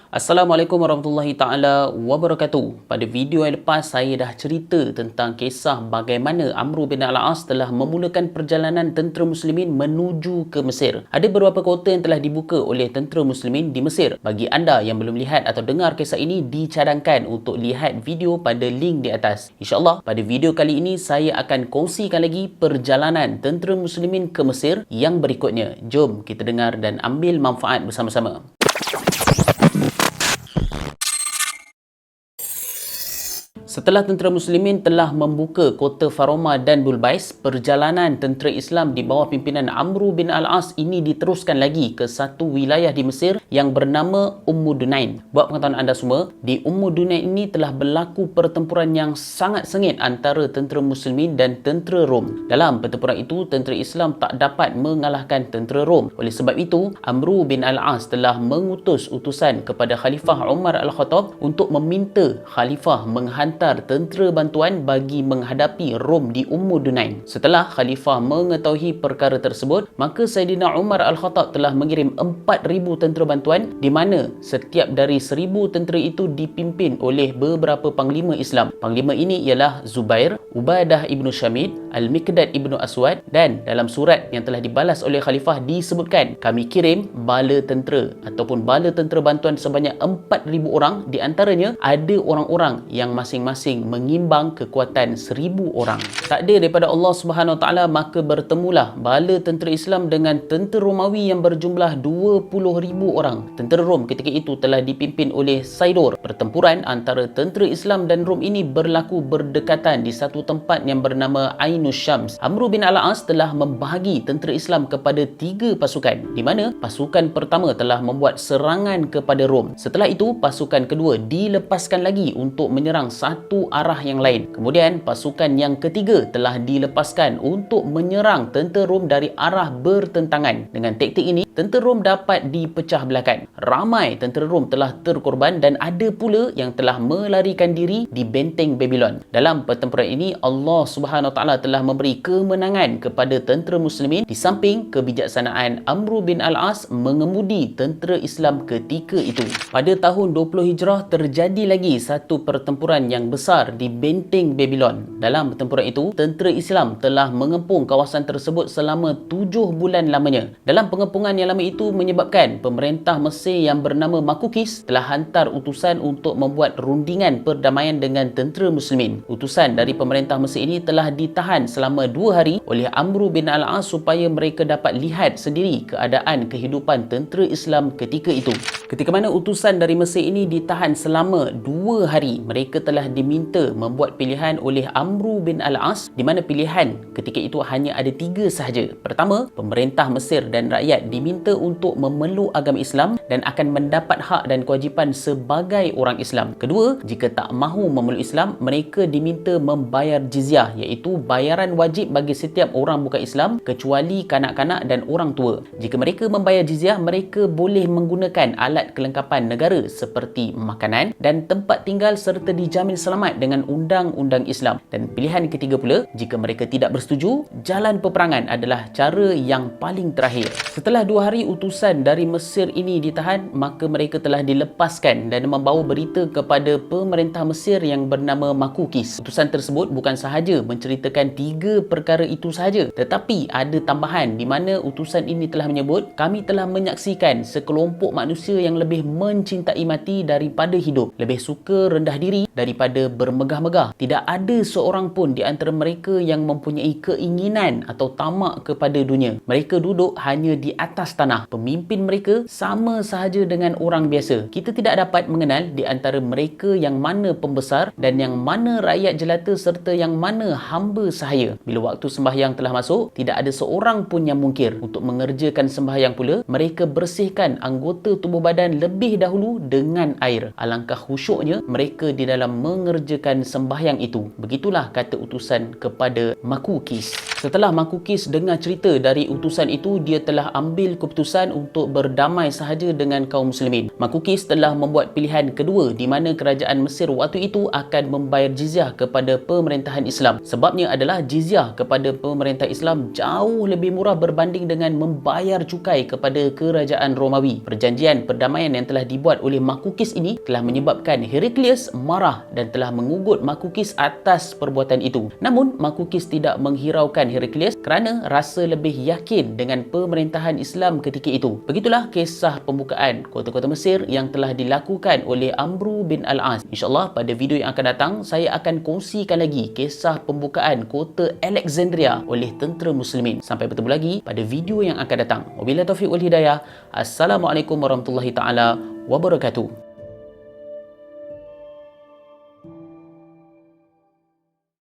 Assalamualaikum warahmatullahi taala wabarakatuh. Pada video yang lepas saya dah cerita tentang kisah bagaimana Amr bin Al-As telah memulakan perjalanan tentera muslimin menuju ke Mesir. Ada beberapa kota yang telah dibuka oleh tentera muslimin di Mesir. Bagi anda yang belum lihat atau dengar kisah ini, dicadangkan untuk lihat video pada link di atas. InsyaAllah pada video kali ini saya akan kongsikan lagi perjalanan tentera muslimin ke Mesir yang berikutnya. Jom kita dengar dan ambil manfaat bersama-sama. Setelah tentera muslimin telah membuka kota Faroma dan Bulbais, perjalanan tentera Islam di bawah pimpinan Amr bin Al-As ini diteruskan lagi ke satu wilayah di Mesir yang bernama Dunain. Buat pengetahuan anda semua, di Dunain ini telah berlaku pertempuran yang sangat sengit antara tentera muslimin dan tentera Rom. Dalam pertempuran itu, tentera Islam tak dapat mengalahkan tentera Rom. Oleh sebab itu, Amr bin Al-As telah mengutus utusan kepada Khalifah Umar Al-Khattab untuk meminta Khalifah menghantar tentera bantuan bagi menghadapi Rom di Dunain. Setelah Khalifah mengetahui perkara tersebut, maka Saidina Umar Al-Khattab telah mengirim 4,000 tentera bantuan, di mana setiap dari 1,000 tentera itu dipimpin oleh beberapa panglima Islam. Panglima ini ialah Zubair, Ubadah ibnu Syamid, Al-Miqdad ibnu Aswad, dan dalam surat yang telah dibalas oleh Khalifah disebutkan, kami kirim bala tentera ataupun bala tentera bantuan sebanyak 4,000 orang, di antaranya ada orang-orang yang masing-masing mengimbang kekuatan 1,000 orang. Takdir daripada Allah Subhanahu Wa Taala, maka bertemulah bala tentera Islam dengan tentera Romawi yang berjumlah 20,000 orang. Tentera Rom ketika itu telah dipimpin oleh Saidor. Pertempuran antara tentera Islam dan Rom ini berlaku berdekatan di satu tempat yang bernama Ainus Syams. Amr bin Al-As telah membahagi tentera Islam kepada 3 pasukan, di mana pasukan pertama telah membuat serangan kepada Rom. Setelah itu, pasukan kedua dilepaskan lagi untuk menyerang satu arah yang lain. Kemudian pasukan yang ketiga telah dilepaskan untuk menyerang tentera Rom dari arah bertentangan. Dengan taktik ini, tentera Rom dapat dipecah belahkan. Ramai tentera Rom telah terkorban dan ada pula yang telah melarikan diri di benteng Babylon. Dalam pertempuran ini, Allah Subhanahu Wa Taala telah memberi kemenangan kepada tentera muslimin di samping kebijaksanaan Amr bin Al-As mengemudi tentera Islam ketika itu. Pada tahun 20 Hijrah terjadi lagi satu pertempuran yang besar di benteng Babylon. Dalam pertempuran itu, tentera Islam telah mengepung kawasan tersebut selama 7 bulan lamanya. Dalam pengepungan yang lama itu menyebabkan pemerintah Mesir yang bernama Makukis telah hantar utusan untuk membuat rundingan perdamaian dengan tentera muslimin. Utusan dari pemerintah Mesir ini telah ditahan selama 2 hari oleh Amr bin Al-As supaya mereka dapat lihat sendiri keadaan kehidupan tentera Islam ketika itu. Ketika mana utusan dari Mesir ini ditahan selama 2 hari, mereka telah diminta membuat pilihan oleh Amr bin Al-As, di mana pilihan ketika itu hanya ada 3 sahaja. Pertama, pemerintah Mesir dan rakyat diminta untuk memeluk agama Islam dan akan mendapat hak dan kewajipan sebagai orang Islam. Kedua, jika tak mahu memeluk Islam, mereka diminta membayar jizyah, iaitu bayaran wajib bagi setiap orang bukan Islam kecuali kanak-kanak dan orang tua. Jika mereka membayar jizyah, mereka boleh menggunakan alat kelengkapan negara seperti makanan dan tempat tinggal serta dijamin selamat dengan undang-undang Islam. Dan pilihan ketiga pula, jika mereka tidak bersetuju, jalan peperangan adalah cara yang paling terakhir. Setelah 2 hari utusan dari Mesir ini ditahan, maka mereka telah dilepaskan dan membawa berita kepada pemerintah Mesir yang bernama Makukis. Utusan tersebut bukan sahaja menceritakan 3 perkara itu sahaja, tetapi ada tambahan di mana utusan ini telah menyebut, kami telah menyaksikan sekelompok manusia yang lebih mencintai mati daripada hidup, lebih suka rendah diri daripada bermegah-megah. Tidak ada seorang pun di antara mereka yang mempunyai keinginan atau tamak kepada dunia. Mereka duduk hanya di atas tanah. Pemimpin mereka sama sahaja dengan orang biasa. Kita tidak dapat mengenal di antara mereka yang mana pembesar dan yang mana rakyat jelata serta yang mana hamba sahaya. Bila waktu sembahyang telah masuk, tidak ada seorang pun yang mungkir. Untuk mengerjakan sembahyang pula, mereka bersihkan anggota tubuh badan lebih dahulu dengan air. Alangkah khusyuknya mereka di dalam mengerjakan sembahyang itu. Begitulah kata utusan kepada Makukis. Setelah Makukis dengar cerita dari utusan itu, dia telah ambil keputusan untuk berdamai sahaja dengan kaum muslimin. Makukis telah membuat pilihan kedua di mana kerajaan Mesir waktu itu akan membayar jizyah kepada pemerintahan Islam. Sebabnya adalah jizyah kepada pemerintah Islam jauh lebih murah berbanding dengan membayar cukai kepada kerajaan Romawi. Perjanjian perdamaian yang telah dibuat oleh Makukis ini telah menyebabkan Heraklius marah dan telah mengugut Makukis atas perbuatan itu. Namun Makukis tidak menghiraukan Heraklius kerana rasa lebih yakin dengan pemerintahan Islam ketika itu. Begitulah kisah pembukaan kota-kota Mesir yang telah dilakukan oleh Amru bin Al-As. InsyaAllah pada video yang akan datang saya akan kongsikan lagi kisah pembukaan kota Alexandria oleh tentera muslimin. Sampai bertemu lagi pada video yang akan datang. Wabillahi taufiq wal hidayah. Assalamualaikum warahmatullahi taala wabarakatuh.